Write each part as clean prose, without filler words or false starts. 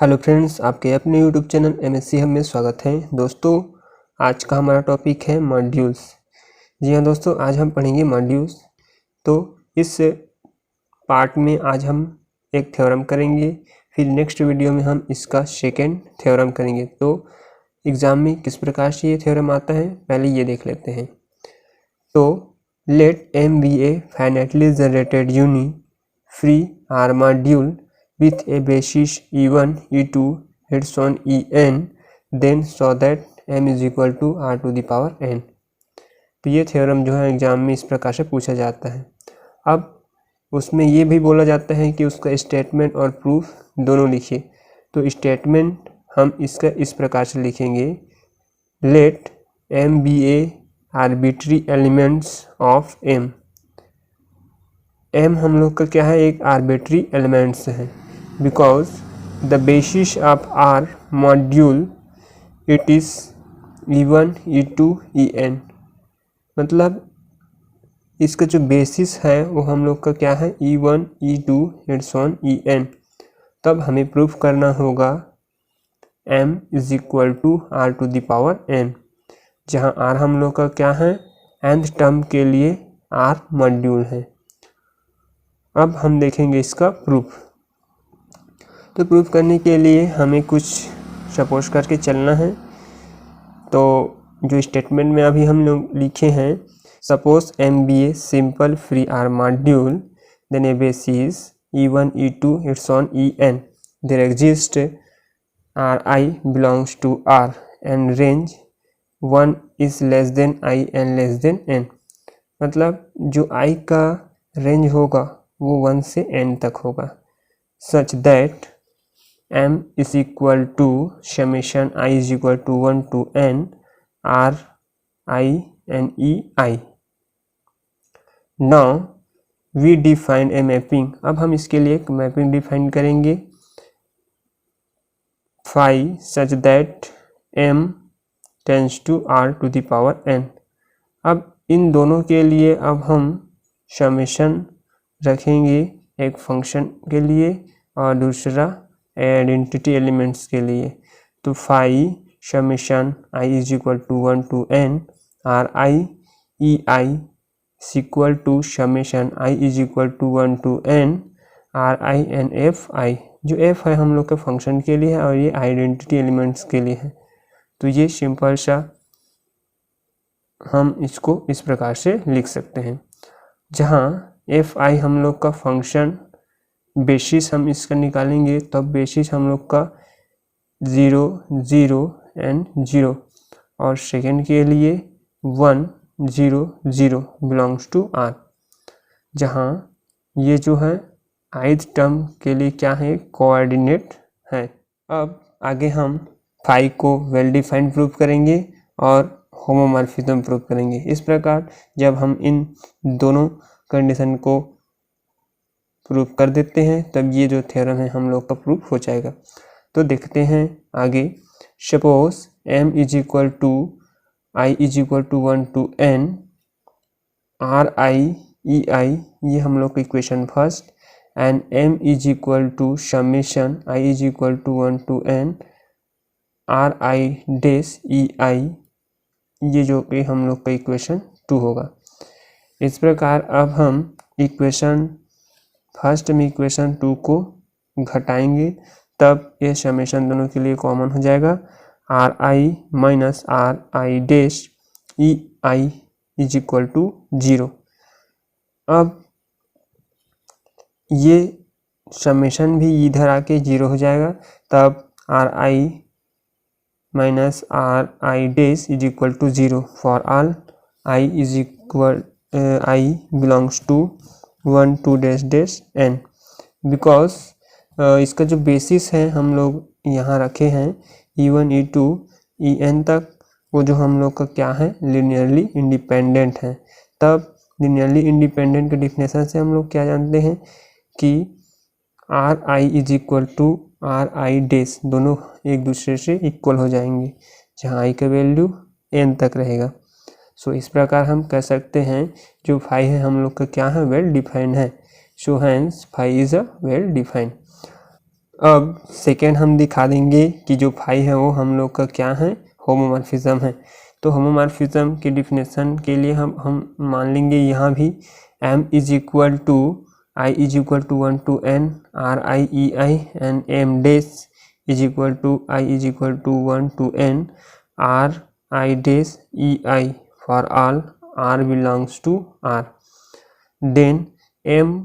Hello friends, आपके अपने YouTube channel MSc हम में स्वागत है। दोस्तों, आज का हमारा टॉपिक है मॉड्यूल्स। जी हाँ दोस्तों, आज हम पढ़ेंगे मॉड्यूल्स। तो इस पार्ट में आज हम एक थ्योरम करेंगे, फिर नेक्स्ट वीडियो में हम इसका सेकेंड थ्योरम करेंगे। तो एग्ज़ाम में किस प्रकार से ये थ्योरम आता है, पहले ये देख लेते हैं। तो let M be a finitely generated uni free R module with a basis E1, E2 hits on En, then so that m is equal to r to the power n। तो ये थ्योरम जो है exam में इस प्रकार से पूछा जाता है। अब उसमें ये भी बोला जाता है कि उसका स्टेटमेंट और प्रूफ दोनों लिखिए। तो स्टेटमेंट हम इसका इस प्रकार से लिखेंगे, late m be a arbitrary elements of m। m हम लोग का क्या है, एक आर्बिट्री एलिमेंट्स है। because the basis of our module it is E1, E2, En। मतलब इसका जो बेसिस है वो हम लोग का क्या है, E1, E2 heads on En। तब हमें प्रूफ करना होगा m is equal to r to the power n, जहाँ r हम लोग का क्या है, nth टर्म के लिए r मॉड्यूल है। अब हम देखेंगे इसका प्रूफ। तो प्रूफ करने के लिए हमें कुछ सपोज करके चलना है। तो जो स्टेटमेंट में अभी हम लोग लिखे हैं, suppose M be a simple free R module then a basis E1, E2 it's on En, there exist Ri belongs to R and range 1 is less than I and less than n। मतलब जो I का range होगा वो 1 से n तक होगा, such that m is equal to summation I is equal to 1 to n r I and e I। now we define a mapping। अब हम इसके लिए एक मैपिंग डिफाइन करेंगे, phi such that m tends to r to the power n। अब इन दोनों के लिए अब हम समेशन रखेंगे, एक फंक्शन के लिए और दूसरा आइडेंटिटी एलिमेंट्स के लिए। तो phi summation i is equal to 1 to n R I E I equal to summation i is equal to 1 to n R I and F I. जो f है हम लोग के फंक्शन के लिए है और ये आइडेंटिटी एलिमेंट्स के लिए है। तो ये सिंपल सा हम इसको इस प्रकार से लिख सकते हैं, जहाँ एफ आई हम लोग का फंक्शन बेसिस हम इसका निकालेंगे, तब बेसिस हम लोग का 0, 0 एंड 0 और सेकेंड के लिए 1, 0, 0 बिलोंग्स टू R, जहाँ ये जो है ith टर्म के लिए क्या है, कोऑर्डिनेट है। अब आगे हम फाई को वेल डिफाइंड प्रूफ करेंगे और होमोमॉर्फिज्म प्रूफ करेंगे। इस प्रकार जब हम इन दोनों कंडीशन को प्रूफ कर देते हैं, तब ये जो थ्योरम है हम लोग का प्रूफ हो जाएगा। तो देखते हैं आगे। Suppose m is equal to I is equal to 1 to n R I E I, ये हम लोग का equation first, and m is equal to summation I is equal to 1 to n R I dash E I, ये जो कि हम लोग का इक्वेशन 2 होगा। इस प्रकार अब हम इक्वेशन फर्स्ट में इक्वेशन 2 को घटाएंगे, तब ये समेशन दोनों के लिए कॉमन हो जाएगा, R I minus R I dash E I is equal to 0। अब ये समेशन भी इधर आके 0 हो जाएगा, तब R I minus R I dash is equal to 0 for all I is equal I belongs to 1 2 dash dash n। Because इसका जो बेसिस है हम लोग यहाँ रखे हैं E1, E2, En तक, वो जो हम लोग का क्या है, लीनियरली इंडिपेंडेंट है। तब लीनियरली इंडिपेंडेंट के डिफिनेशन से हम लोग क्या जानते हैं कि R I is equal to R I dash, दोनों एक दूसरे से इक्वल हो जाएंगे, जहाँ आई का वैल्यू n तक रहेगा। सो इस प्रकार हम कह सकते हैं जो फाई है हम लोग का क्या है, वेल डिफाइंड है। So hence phi is a well defined. अब सेकेंड हम दिखा देंगे कि जो फाई है वो हम लोग का क्या है, होमोमॉर्फिज्म है। तो होमोमॉर्फिज्म की डिफिनेशन के लिए हम मान लेंगे यहाँ भी m is equal to i is equal to 1 to n r i e i and m dash is equal to i is equal to 1 to n r i dash e i for all r belongs to r। Then m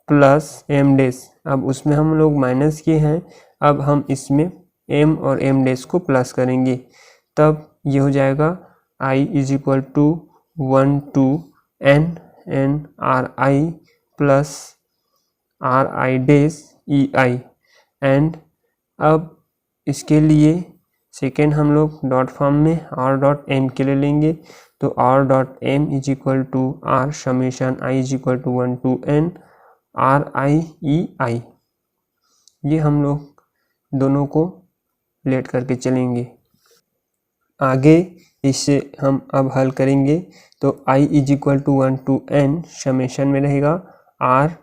plus m dash, अब उसमें हम लोग minus किए हैं, अब हम इसमें m और m डैश को प्लस करेंगे, तब ये हो जाएगा i is equal to 1 to n N R I plus R I dash E I. And अब इसके लिए सेकेंड हम लोग डॉट फॉर्म में आर डॉट एम के लिए लेंगे, तो R dot M is equal to R summation I is equal to 1 to n R I E I. ये हम लोग दोनों को लेट करके चलेंगे। आगे इससे हम अब हल करेंगे, तो i is equal to 1 to n summation में रहेगा आर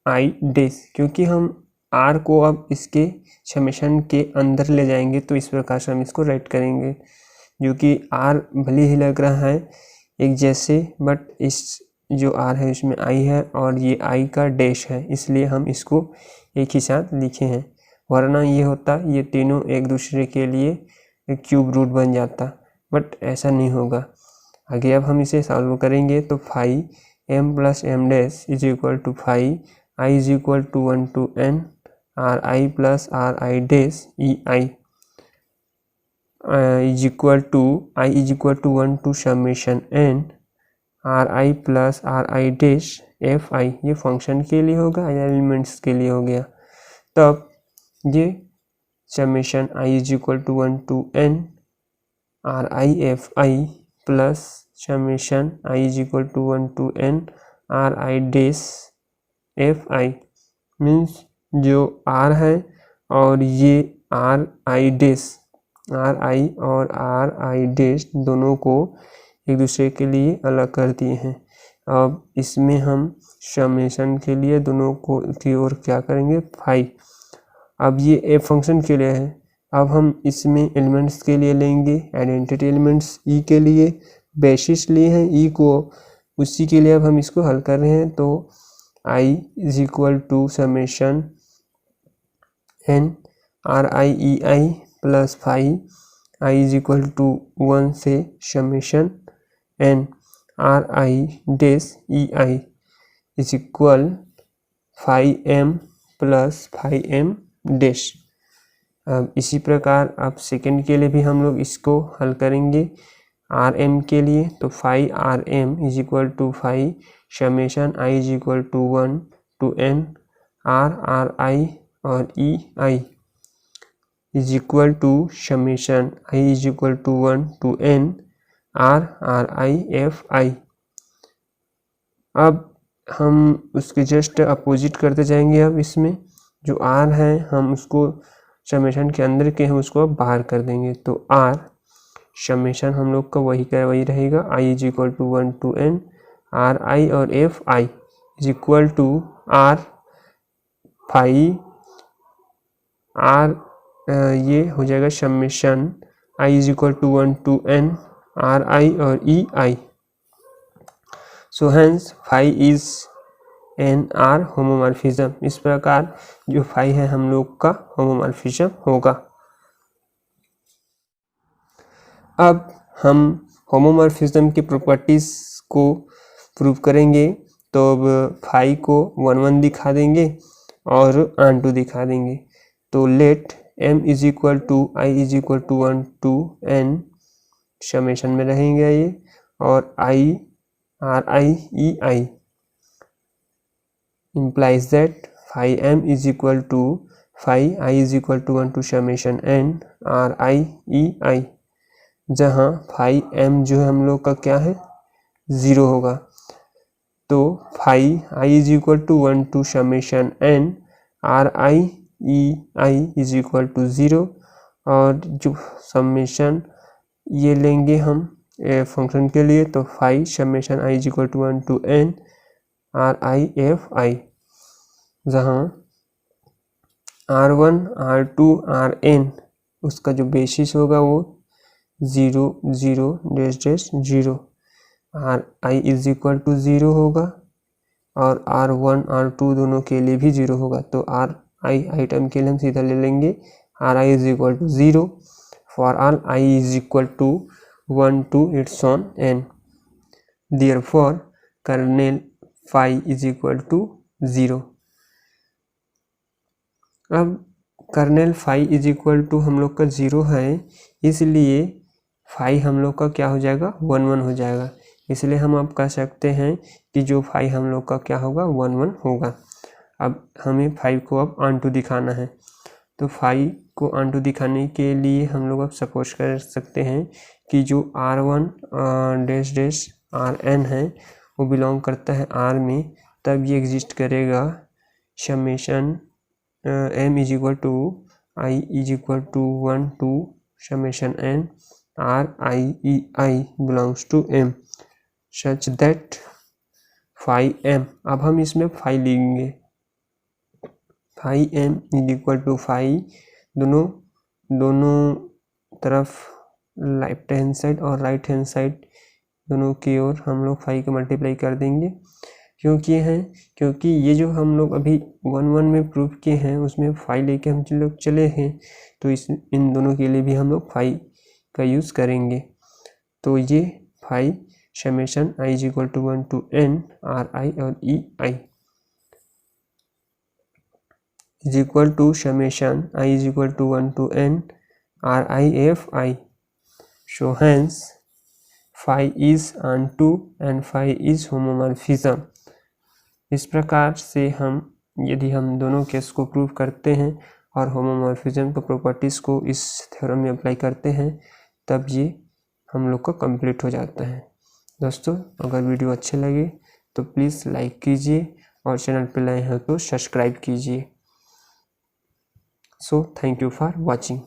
आई डैश, क्योंकि हम r को अब इसके समेशन के अंदर ले जाएंगे तो इस प्रकार से हम इसको राइट करेंगे, जो कि r भले ही लग रहा है एक जैसे, बट इस जो r है उसमें i है और ये i का डैश है, इसलिए हम इसको एक ही साथ लिखे हैं, वरना ये होता ये तीनों एक दूसरे के लिए क्यूब रूट बन जाता, बट ऐसा नहीं होगा। आगे अब हम इसे सॉल्व करेंगे, तो phi m plus m dash is equal to phi i is equal to 1 to n R I plus R I dash E I is equal to i is equal to 1 to summation n R I plus R I dash F I. ये function के लिए होगा या elements के लिए हो गया, तब ये summation i is equal to 1 to n R I F I plus summation i is equal to 1 to n R I dash F I, means जो r है और ये R I dash, R I और R I dash दोनों को एक दूसरे के लिए अलग कर दिए हैं। अब इसमें हम समेशन के लिए दोनों को की ओर क्या करेंगे, फाई। अब ये ए फंक्शन के लिए है, अब हम इसमें एलिमेंट्स के लिए लेंगे आइडेंटिटी एलिमेंट्स ई के लिए, बेसिस लिए हैं ई को, उसी के लिए अब हम इसको हल कर रहे हैं, तो I is equal to summation N R I E I plus phi I is equal to 1 से summation N R I dash E I is equal phi M plus phi M dash. अब इसी प्रकार अब second के लिए भी हम लोग इसको हल करेंगे आर एम के लिए, तो phi R M is equal to phi summation I is equal to 1 to n R I और E I is equal to summation I is equal to 1 to n R I F I. अब हम उसके just opposite करते जाएंगे, अब इसमें जो r है हम उसको समेशन के अंदर के हैं उसको अब बाहर कर देंगे, तो r समेशन हम लोग का वही रहेगा i is equal to 1 to n R I और F I is equal to R phi R, ये हो जाएगा summation i is equal to 1 to n R I और E I. So hence phi is an R homomorphism. इस प्रकार जो phi है हम लोग का होमोमॉर्फिज्म होगा। अब हम होमोमॉर्फिज्म की प्रॉपर्टीज को प्रूव करेंगे, तो अब फाई को 1 1 दिखा देंगे और ऑन 2 दिखा देंगे, तो let m is equal to I is equal to 1 to n summation में रहेंगे ये, और I R I E I implies that phi m is equal to phi I is equal to 1 to summation n r I e I, जहाँ phi m जो है हम लोग का क्या है 0 होगा, तो phi I is equal to 1 to summation n r I e I is equal to 0, और जो समेशन ये लेंगे हम फंक्शन के लिए, तो phi summation I is equal to 1 to n R I F आई, जहाँ R1 R2 Rn उसका जो बेसिस होगा वो 0 0 dash dash 0, Ri is equal to 0 होगा और R1 R2 दोनों के लिए भी 0 होगा। तो Ri आइटम के लिए हम सीधा ले लेंगे Ri is equal to 0 for all I is equal to 1 to its own n। Therefore kernel phi is equal to 0। अब kernel phi is equal to हम लोग का 0 है, इसलिए phi हम लोग का क्या हो जाएगा 1 1 हो जाएगा। इसलिए हम अब कह सकते हैं कि जो phi हम लोग का क्या होगा 1 1 होगा। अब हमें phi को अब ऑनटू दिखाना है, तो phi को ऑनटू दिखाने के लिए हम लोग अब सपोज कर सकते हैं कि जो R1 डैश डैश Rn है वो बिलोंग करता है R में, तब ये एग्जिस्ट करेगा summation m is equal to I is equal to 1 to summation n R I belongs to m such that phi m। अब हम इसमें phi लेंगे, phi m is equal to phi दोनों तरफ लेफ्ट हैंड साइड और right hand side दोनों की ओर हम लोग phi को मल्टीप्लाई कर देंगे। क्योंकि ये जो हम लोग अभी 1 1 में प्रूव किए हैं उसमें phi लेके हम लोग चले हैं, तो इन दोनों के लिए भी हम लोग phi का यूज़ करेंगे। तो ये phi summation I is equal to 1 to n Ri और Ei is equal to summation I is equal to 1 to n Ri So hence phi is onto and phi is homomorphism। इस प्रकार से यदि हम दोनों केस को prove करते हैं और होमोमॉर्फिज्म के प्रॉपर्टीज़ को इस थ्योरम में अप्लाई करते हैं, तब ये हम लोग का कंप्लीट हो जाता है। दोस्तों अगर वीडियो अच्छे लगे तो प्लीज़ लाइक कीजिए और चैनल पर नए हैं तो सब्सक्राइब कीजिए। So thank you for watching.